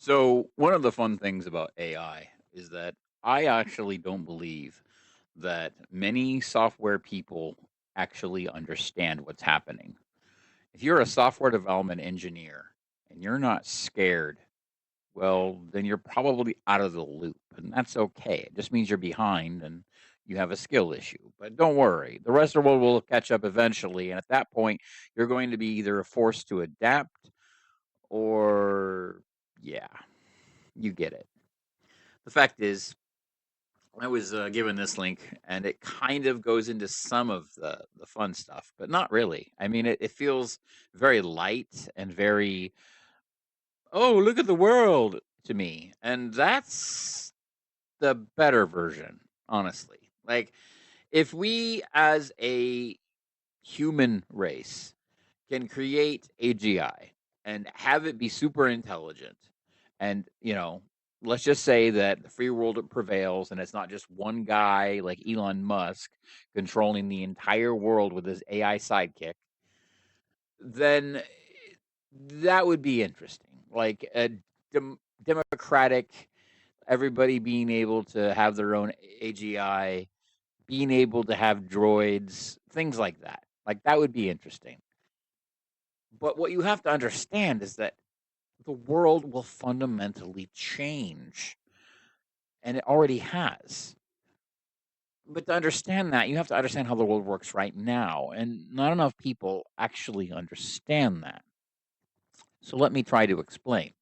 So, one of the fun things about AI is that I actually don't believe that many software people actually understand what's happening. If you're a software development engineer and you're not scared, well, then you're probably out of the loop, and that's okay. It just means you're behind and you have a skill issue. But don't worry, the rest of the world will catch up eventually. And at that point, you're going to be either forced to adapt or, yeah, you get it. The fact is, I was given this link, and it kind of goes into some of the fun stuff, but not really. I mean, it feels very light and very, oh, look at the world to me, and that's the better version, honestly. Like, if we as a human race can create AGI and have it be super intelligent, and let's just say that the free world prevails and it's not just one guy like Elon Musk controlling the entire world with his AI sidekick, then that would be interesting. Like a democratic, everybody being able to have their own AGI, being able to have droids, things like that. Like that would be interesting. But what you have to understand is that the world will fundamentally change, and it already has. But to understand that, you have to understand how the world works right now, and not enough people actually understand that. So let me try to explain.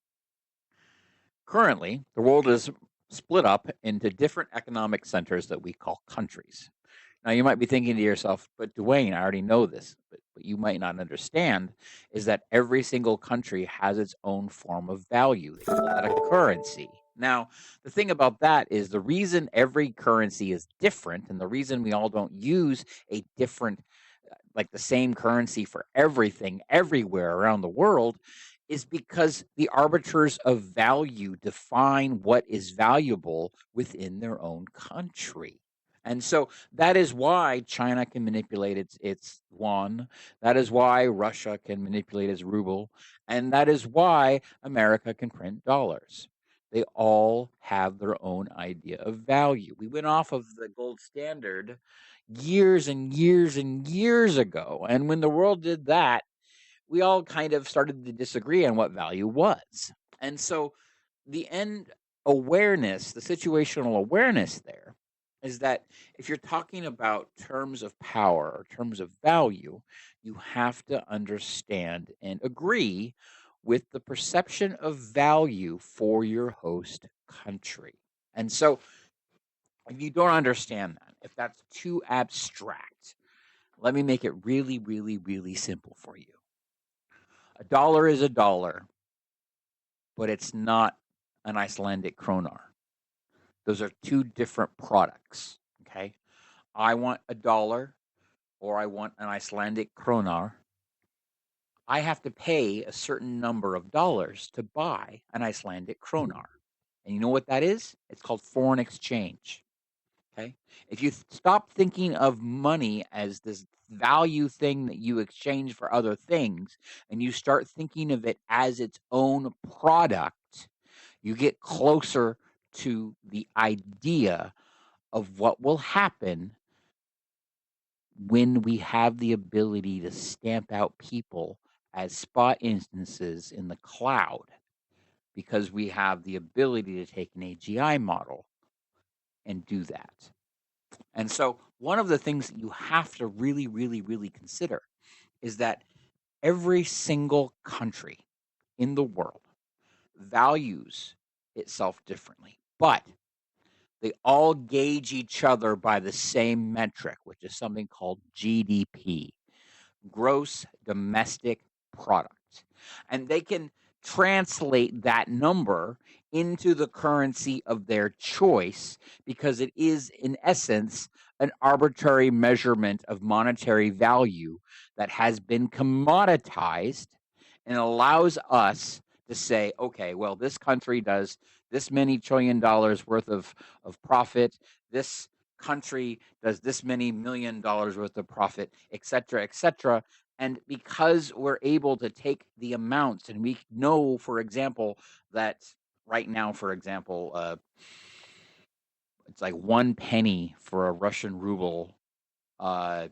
Currently, the world is split up into different economic centers that we call countries. Now, you might be thinking to yourself, but Dwayne, I already know this. But what you might not understand is that every single country has its own form of value. They call that a currency. Now, the thing about that is the reason every currency is different, and the reason we all don't use a different, like the same currency for everything everywhere around the world, is because the arbiters of value define what is valuable within their own country. And so that is why China can manipulate its yuan. That is why Russia can manipulate its ruble. And that is why America can print dollars. They all have their own idea of value. We went off of the gold standard years and years and years ago. And when the world did that, we all kind of started to disagree on what value was. And so the end awareness, the situational awareness there is that if you're talking about terms of power or terms of value, you have to understand and agree with the perception of value for your host country. And so if you don't understand that, if that's too abstract, let me make it really, really, really simple for you. A dollar is a dollar, but it's not an Icelandic kronar. Those are two different products. Okay. I want a dollar or I want an Icelandic kronar. I have to pay a certain number of dollars to buy an Icelandic kronar. And you know what that is? It's called foreign exchange. Okay. If you stop thinking of money as this value thing that you exchange for other things, and you start thinking of it as its own product, you get closer to the idea of what will happen when we have the ability to stamp out people as spot instances in the cloud, because we have the ability to take an AGI model and do that. And so, one of the things that you have to really, really, really consider is that every single country in the world values itself differently, but they all gauge each other by the same metric, which is something called GDP, gross domestic product. And they can translate that number into the currency of their choice because it is, in essence, an arbitrary measurement of monetary value that has been commoditized and allows us to say, okay, well, this country does this many trillion dollars worth of profit. This country does this many $1 million worth of profit, et cetera, et cetera. And because we're able to take the amounts and we know, for example, that right now, for example, it's like 1 penny for a Russian ruble. Uh,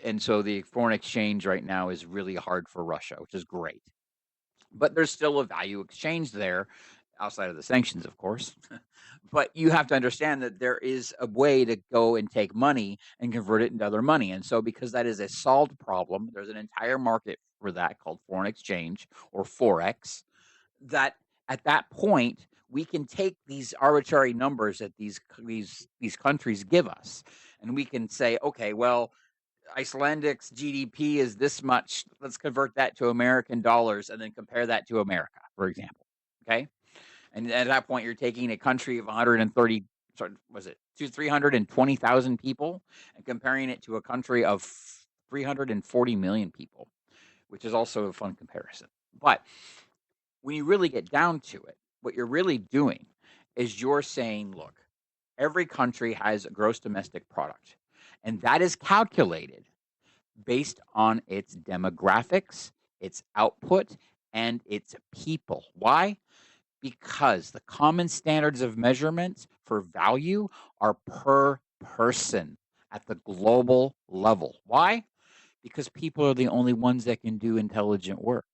and so the foreign exchange right now is really hard for Russia, which is great. But there's still a value exchange there outside of the sanctions, of course. But you have to understand that there is a way to go and take money and convert it into other money. And so, because that is a solved problem, there's an entire market for that called foreign exchange or Forex. That at that point, we can take these arbitrary numbers that these countries give us, and we can say, okay, well, Icelandic's GDP is this much. Let's convert that to American dollars and then compare that to America, for example. Okay. And at that point, you're taking a country of 130, sorry, was it 320,000 people and comparing it to a country of 340 million people, which is also a fun comparison. But when you really get down to it, what you're really doing is you're saying, look, every country has a gross domestic product, and that is calculated based on its demographics, its output, and its people. Why? Because the common standards of measurement for value are per person at the global level. Why? Because people are the only ones that can do intelligent work.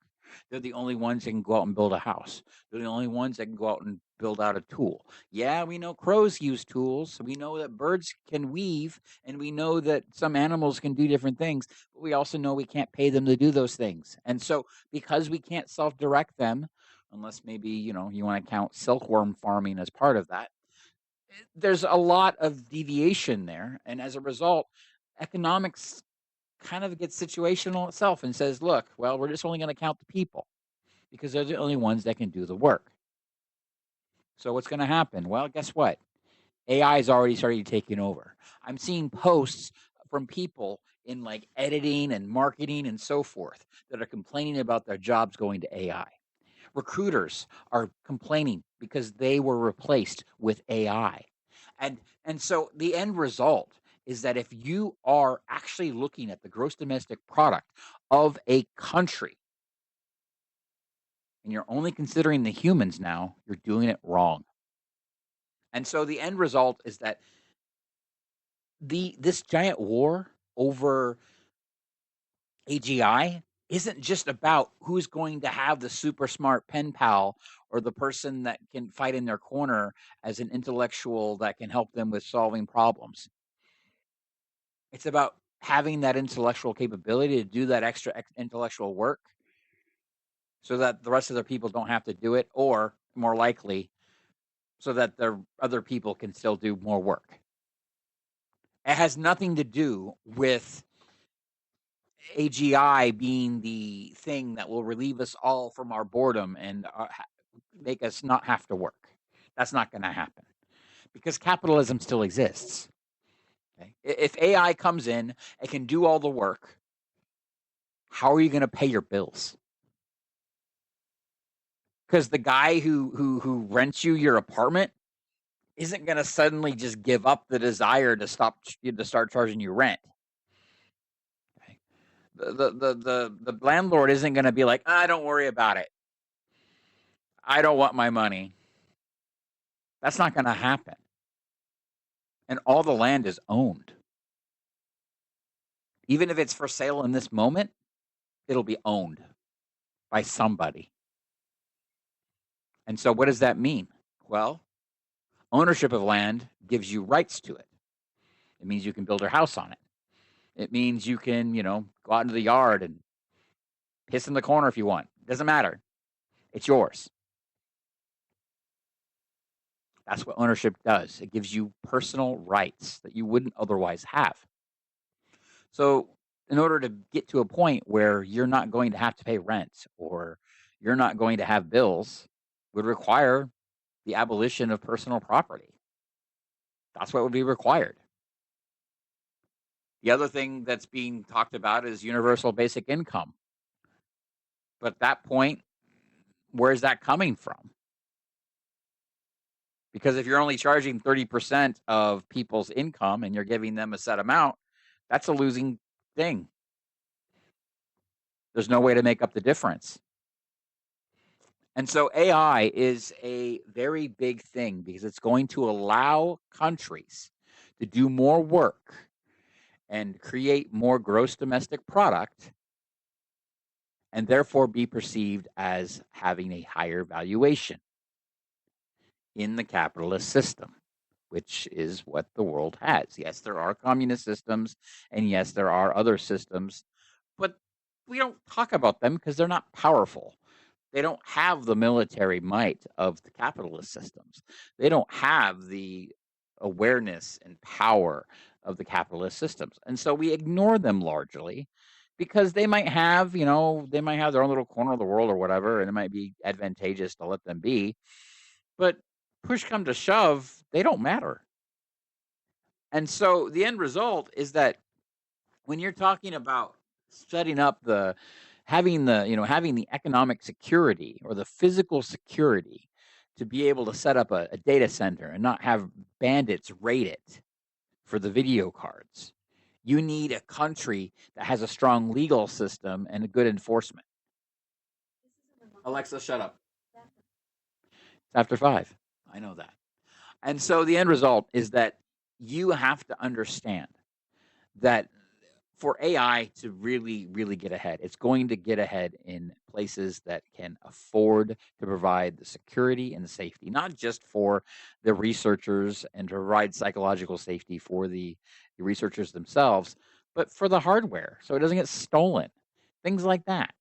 They're the only ones that can go out and build a house. They're the only ones that can go out and build out a tool. Yeah, we know crows use tools. We know that birds can weave, and we know that some animals can do different things, but we also know we can't pay them to do those things. And so, because we can't self direct them, unless maybe, you want to count silkworm farming as part of that, there's a lot of deviation there. And as a result, economics kind of gets situational itself and says, look, well, we're just only going to count the people because they're the only ones that can do the work. So what's going to happen? Well, guess what? AI is already starting taking over. I'm seeing posts from people in like editing and marketing and so forth that are complaining about their jobs going to AI. Recruiters are complaining because they were replaced with AI. And so the end result is that if you are actually looking at the gross domestic product of a country and you're only considering the humans now, you're doing it wrong. And so the end result is that this giant war over AGI isn't just about who's going to have the super smart pen pal or the person that can fight in their corner as an intellectual that can help them with solving problems. It's about having that intellectual capability to do that extra intellectual work so that the rest of the people don't have to do it, or more likely, so that the other people can still do more work. It has nothing to do with AGI being the thing that will relieve us all from our boredom and make us not have to work. That's not going to happen because capitalism still exists. Okay? If AI comes in and can do all the work, how are you going to pay your bills? Because the guy who rents you your apartment isn't going to suddenly just give up the desire to start charging you rent. Okay? The landlord isn't going to be like, don't worry about it. I don't want my money. That's not going to happen. And all the land is owned. Even if it's for sale in this moment, it'll be owned by somebody. And so what does that mean? Well, ownership of land gives you rights to it. It means you can build your house on it. It means you can, go out into the yard and piss in the corner if you want. It doesn't matter. It's yours. That's what ownership does. It gives you personal rights that you wouldn't otherwise have. So, in order to get to a point where you're not going to have to pay rent or you're not going to have bills, would require the abolition of personal property. That's what would be required. The other thing that's being talked about is universal basic income. But at that point, where's that coming from? Because if you're only charging 30% of people's income and you're giving them a set amount, that's a losing thing. There's no way to make up the difference. And so AI is a very big thing because it's going to allow countries to do more work and create more gross domestic product and therefore be perceived as having a higher valuation in the capitalist system, which is what the world has. Yes, there are communist systems, and yes, there are other systems, but we don't talk about them because they're not powerful. They don't have the military might of the capitalist systems. They don't have the awareness and power of the capitalist systems. And so we ignore them largely because they might have, they might have their own little corner of the world or whatever, and it might be advantageous to let them be. But push come to shove, they don't matter. And so the end result is that when you're talking about setting up having the economic security or the physical security to be able to set up a data center and not have bandits raid it for the video cards, you need a country that has a strong legal system and a good enforcement. Alexa, shut up. It's after 5. I know that. And so the end result is that you have to understand that for AI to really, really get ahead, it's going to get ahead in places that can afford to provide the security and the safety, not just for the researchers and to provide psychological safety for the researchers themselves, but for the hardware so it doesn't get stolen, things like that.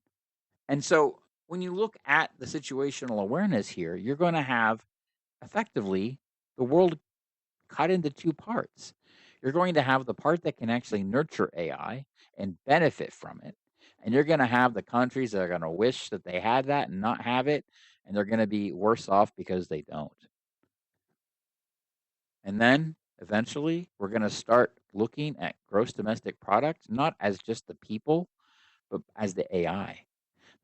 And so when you look at the situational awareness here, you're going to have effectively the world cut into 2 parts. You're going to have the part that can actually nurture AI and benefit from it. And you're going to have the countries that are going to wish that they had that and not have it. And they're going to be worse off because they don't. And then eventually we're going to start looking at gross domestic product, not as just the people, but as the AI.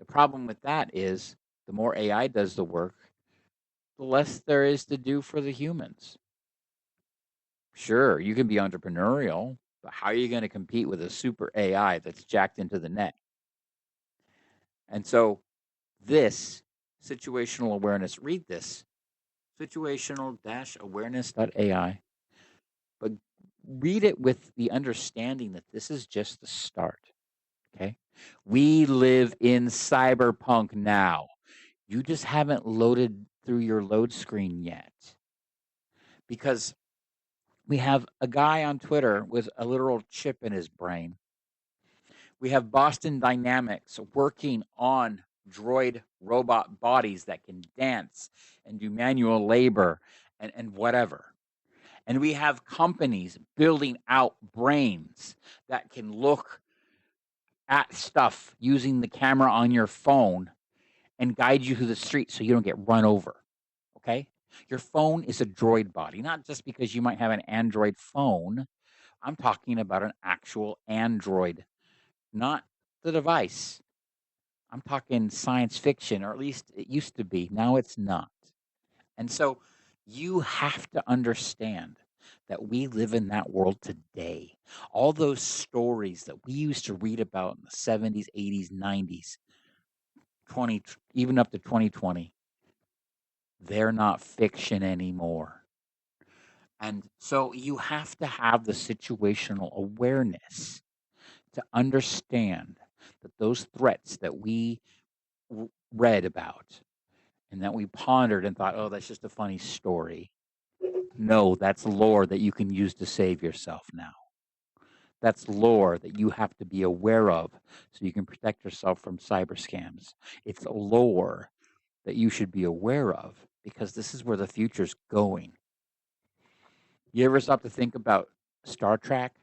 The problem with that is the more AI does the work, the less there is to do for the humans. Sure, you can be entrepreneurial, but how are you going to compete with a super AI that's jacked into the net? And so, this situational awareness, read this situational awareness.ai, but read it with the understanding that this is just the start. Okay. We live in cyberpunk now. You just haven't loaded through your load screen yet because we have a guy on Twitter with a literal chip in his brain. We have Boston Dynamics working on droid robot bodies that can dance and do manual labor and whatever. And we have companies building out brains that can look at stuff using the camera on your phone and guide you through the street so you don't get run over. Okay? Your phone is a droid body, not just because you might have an Android phone. I'm talking about an actual Android, not the device. I'm talking science fiction, or at least it used to be. Now it's not. And so you have to understand that we live in that world today. All those stories that we used to read about in the 70s, 80s, 90s, 20, even up to 2020, they're not fiction anymore. And so you have to have the situational awareness to understand that those threats that we read about and that we pondered and thought, oh, that's just a funny story. No, that's lore that you can use to save yourself now. That's lore that you have to be aware of so you can protect yourself from cyber scams. It's lore that you should be aware of because this is where the future's going. You ever stop to think about Star Trek?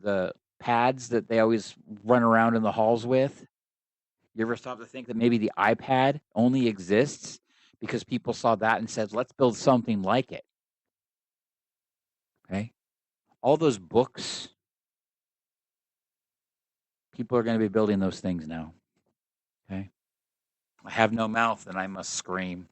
The pads that they always run around in the halls with? You ever stop to think that maybe the iPad only exists because people saw that and said, let's build something like it? Okay. All those books, people are going to be building those things now. Okay. I have no mouth and I must scream.